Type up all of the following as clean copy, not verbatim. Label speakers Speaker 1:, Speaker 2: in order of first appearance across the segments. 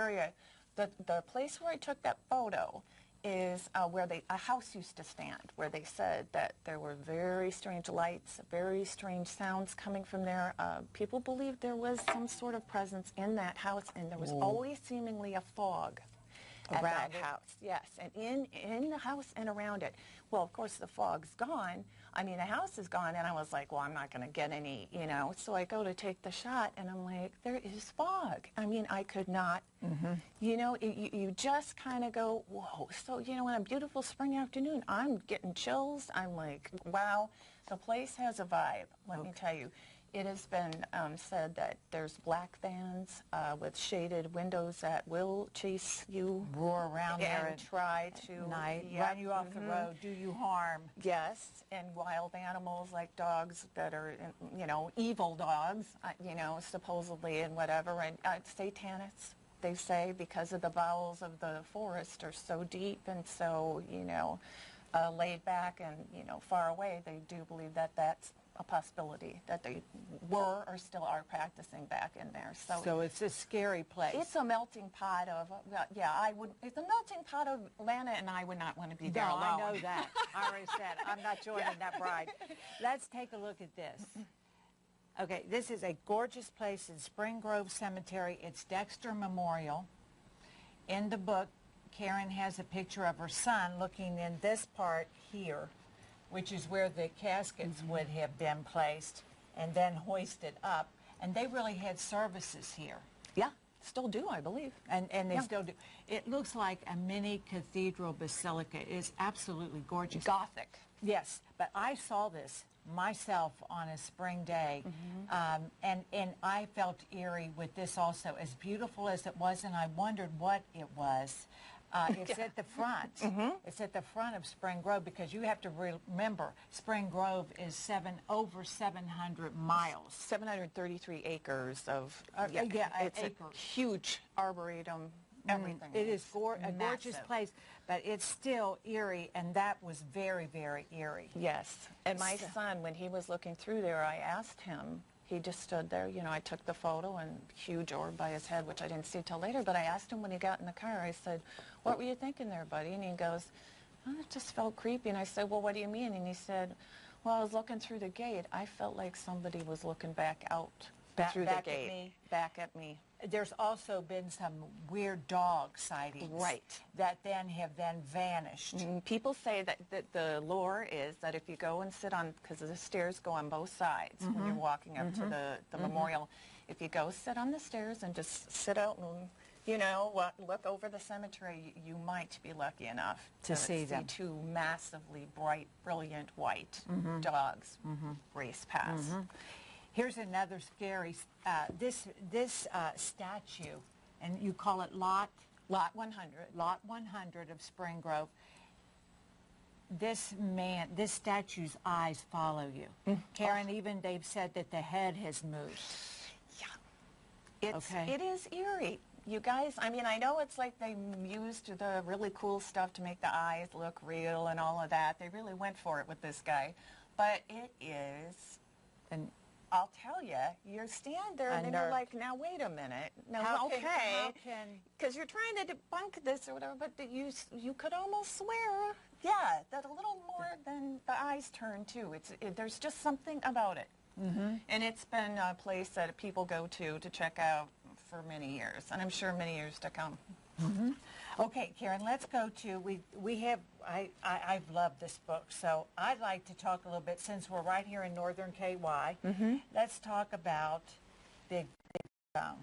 Speaker 1: area. The place where I took that photo is where a house used to stand, where they said that there were very strange lights, very strange sounds coming from there. People believed there was some sort of presence in that house, and there was always seemingly a fog at that house. Yes, and in the house and around it. Well, of course, the fog's gone. I mean, the house is gone, and I was like, well, I'm not going to get any, you know. So I go to take the shot, and I'm like, there is fog. I mean, I could not, you know, you just kind of go, whoa. So, you know, on a beautiful spring afternoon, I'm getting chills. I'm like, wow, the place has a vibe, let me tell you. It has been said that there's black vans with shaded windows that will chase you,
Speaker 2: roar around there
Speaker 1: and try to
Speaker 2: run you off the road, do you harm.
Speaker 1: Yes, and wild animals like dogs that are, you know, evil dogs, you know, supposedly, and whatever, and satanists, they say, because of the bowels of the forest are so deep and so, you know, laid back and, you know, far away. They do believe that that's a possibility, that they were or still are practicing back in there.
Speaker 2: So it's a scary place.
Speaker 1: It's a melting pot of, it's a melting pot of Lana, and I would not want to be there alone.
Speaker 2: I know that. I already said I'm not joining that bride. Let's take a look at this. Okay, this is a gorgeous place in Spring Grove Cemetery. It's Dexter Memorial. In the book, Karen has a picture of her son looking in this part here, which is where the caskets would have been placed and then hoisted up. And they really had services here.
Speaker 1: Yeah, still do, I believe.
Speaker 2: And they still do. It looks like a mini cathedral basilica. It is absolutely gorgeous.
Speaker 1: Gothic.
Speaker 2: Yes, but I saw this myself on a spring day, and I felt eerie with this also, as beautiful as it was, and I wondered what it was. It's at the front. It's at the front of Spring Grove, because you have to remember, Spring Grove is over 700 miles.
Speaker 1: 733 acres of,
Speaker 2: it's
Speaker 1: a huge arboretum, everything.
Speaker 2: It is a gorgeous place, but it's still eerie, and that was very, very eerie.
Speaker 1: Yes, and my son, when he was looking through there, I asked him, he just stood there, you know, I took the photo, and huge orb by his head, which I didn't see till later, but I asked him when he got in the car, I said, what were you thinking there, buddy? And he goes, oh, it just felt creepy. And I said, well, what do you mean? And he said, well, I was looking through the gate. I felt like somebody was looking back out through the gate. Back at me.
Speaker 2: There's also been some weird dog sightings.
Speaker 1: Right.
Speaker 2: That then have vanished.
Speaker 1: People say that the lore is that if you go and sit on, because the stairs go on both sides when you're walking up to the memorial, if you go sit on the stairs and just sit out and, you know, look over the cemetery, you might be lucky enough to see them. Two massively bright, brilliant white dogs race past.
Speaker 2: Here's another scary, this statue, and you call it Lot
Speaker 1: 100.
Speaker 2: Lot 100 of Spring Grove. This statue's eyes follow you. Karen, even they've said that the head has moved.
Speaker 1: Yeah. It is eerie. You guys, I mean, I know it's like they used the really cool stuff to make the eyes look real and all of that. They really went for it with this guy. But it is, and I'll tell you, you stand there and then you're like, now wait a minute. Now, because you're trying to debunk this or whatever, but you could almost swear, that a little more than the eyes turn too. There's just something about it. And it's been a place that people go to check out for many years, and I'm sure many years to come.
Speaker 2: Okay, Karen, let's go to, I've loved this book, so I'd like to talk a little bit, since we're right here in northern KY, let's talk about Big Bone.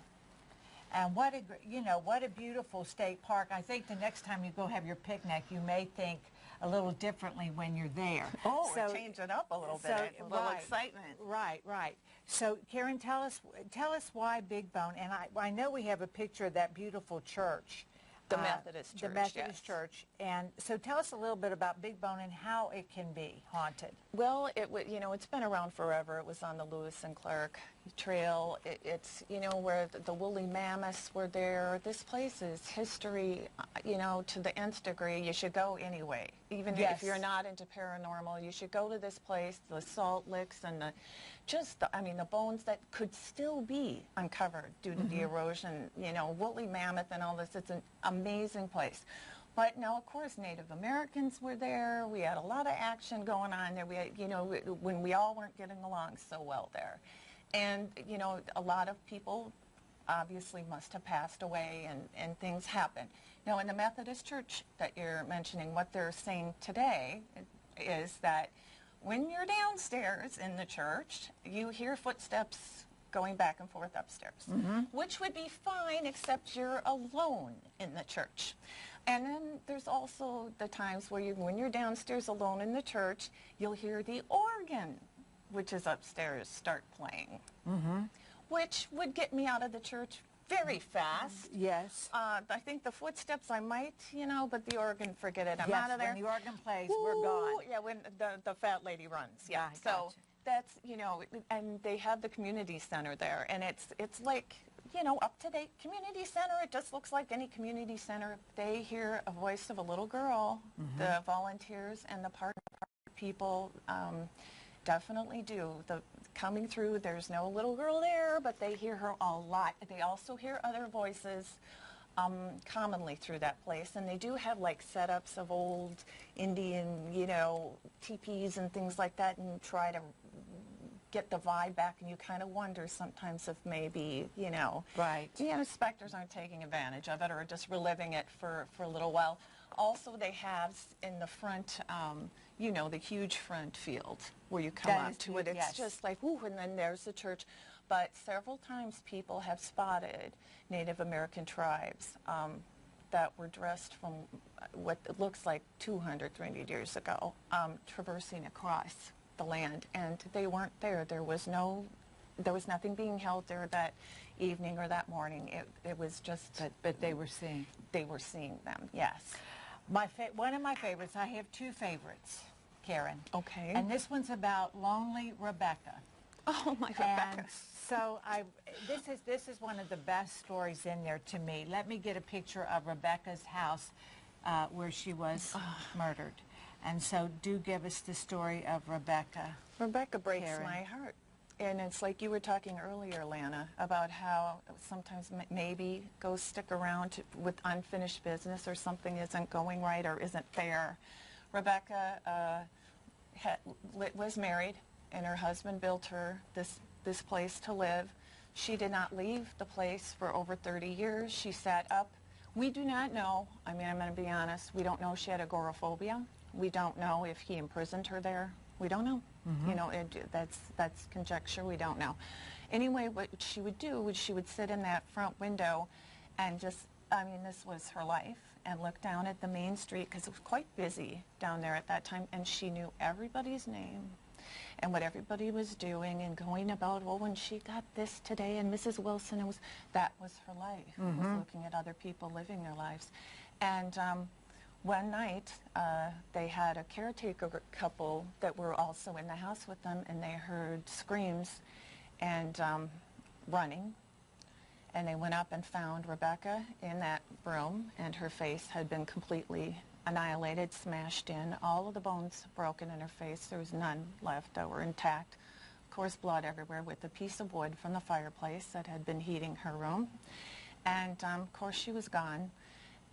Speaker 2: And what a beautiful state park. I think the next time you go have your picnic, you may think a little differently when you're there.
Speaker 1: Oh, so change it up a little bit, a little excitement.
Speaker 2: Right. So, Karen, tell us why Big Bone. And I know we have a picture of that beautiful church.
Speaker 1: The Methodist Church.
Speaker 2: The Methodist Church. And so tell us a little bit about Big Bone and how it can be haunted.
Speaker 1: Well, it's been around forever. It was on the Lewis and Clark trail. It's, you know, where the woolly mammoths were there. This place is history, you know, to the nth degree. You should go anyway. Even if you're not into paranormal, you should go to this place, the salt licks and I mean, the bones that could still be uncovered due to the erosion, you know, woolly mammoth and all this. It's an amazing place. But now, of course, Native Americans were there. We had a lot of action going on there. We had, you know, when we all weren't getting along so well there. And, you know, a lot of people obviously must have passed away, and things happen. Now, in the Methodist Church that you're mentioning, what they're saying today is that when you're downstairs in the church, you hear footsteps going back and forth upstairs, which would be fine except you're alone in the church. And then there's also the times where when you're downstairs alone in the church, you'll hear the organ, which is upstairs, start playing, which would get me out of the church very fast.
Speaker 2: Yes.
Speaker 1: I think the footsteps I might, you know, but the organ, forget it. I'm
Speaker 2: yes,
Speaker 1: out of there.
Speaker 2: When the organ plays, we're gone.
Speaker 1: Yeah, when the fat lady runs. Yeah.
Speaker 2: I
Speaker 1: So
Speaker 2: gotcha.
Speaker 1: that's, you know, and they have the community center there, and it's like, you know, up-to-date community center. It just looks like any community center. They hear a voice of a little girl. The volunteers and the park people definitely do. Coming through, there's no little girl there, but they hear her a lot. They also hear other voices commonly through that place, and they do have like setups of old Indian, you know, teepees and things like that, and try to get the vibe back, and you kind of wonder sometimes if maybe, you know, specters aren't taking advantage of it or just reliving it for a little while. Also, they have in the front, you know, the huge front field where you come up to it. It's just like, ooh, and then there's the church. But several times people have spotted Native American tribes that were dressed from what looks like 200, 300 years ago, traversing across the land, and they weren't there. There was nothing being held there that evening or that morning. It was just.
Speaker 2: But they were seeing.
Speaker 1: They were seeing them. Yes.
Speaker 2: One of my favorites. I have two favorites, Karen.
Speaker 1: Okay.
Speaker 2: And this one's about lonely Rebecca.
Speaker 1: Oh, my Rebecca.
Speaker 2: And so this is one of the best stories in there to me. Let me get a picture of Rebecca's house where she was murdered. And so do give us the story of Rebecca.
Speaker 1: Rebecca breaks
Speaker 2: Karen.
Speaker 1: my heart. And it's like you were talking earlier, Lana, about how sometimes maybe ghosts stick around with unfinished business, or something isn't going right or isn't fair. Rebecca was married, and her husband built her this place to live. She did not leave the place for over 30 years. She sat up. We do not know. I mean, I'm going to be honest. We don't know if she had agoraphobia. We don't know if he imprisoned her there. We don't know. You know, that's conjecture. We don't know. Anyway, what she would do was she would sit in that front window and just, I mean, this was her life, and look down at the main street, because it was quite busy down there at that time, and she knew everybody's name and what everybody was doing and going about, well, when she got this today, and Mrs. Wilson, that was her life, was looking at other people living their lives. And one night, they had a caretaker couple that were also in the house with them, and they heard screams and running. And they went up and found Rebecca in that room, and her face had been completely annihilated, smashed in, all of the bones broken in her face. There was none left that were intact. Of course, blood everywhere, with a piece of wood from the fireplace that had been heating her room. And of course, she was gone.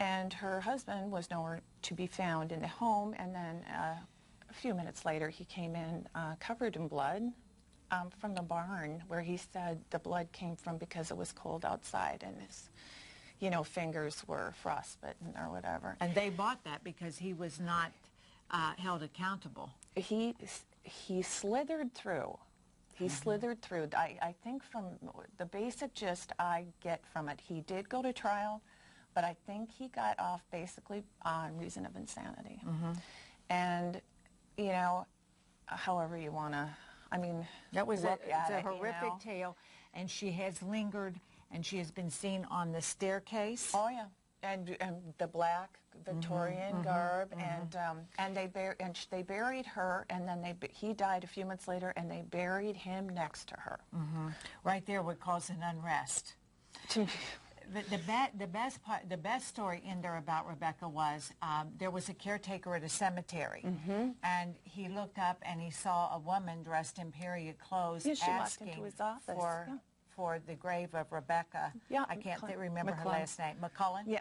Speaker 1: And her husband was nowhere to be found in the home. And then a few minutes later, he came in covered in blood from the barn, where he said the blood came from because it was cold outside, and his, you know, fingers were frostbitten or whatever.
Speaker 2: And they bought that because he was not held accountable.
Speaker 1: He slithered through. He slithered through. I think from the basic gist I get from it, he did go to trial, but I think he got off basically on reason of insanity. And, you know, however you want to, I mean,
Speaker 2: that was
Speaker 1: look at
Speaker 2: a
Speaker 1: it,
Speaker 2: horrific
Speaker 1: you know.
Speaker 2: tale, and she has lingered, and she has been seen on the staircase.
Speaker 1: Oh, yeah. and the black Victorian garb, and they buried her, and then he died a few months later, and they buried him next to her.
Speaker 2: Right there would cause an unrest. The best story in there about Rebecca was there was a caretaker at a cemetery, and he looked up and he saw a woman dressed in period clothes
Speaker 1: asking
Speaker 2: into
Speaker 1: his office.
Speaker 2: for the grave of Rebecca.
Speaker 1: Yeah,
Speaker 2: I can't remember her last name. McCullen?
Speaker 1: Yeah,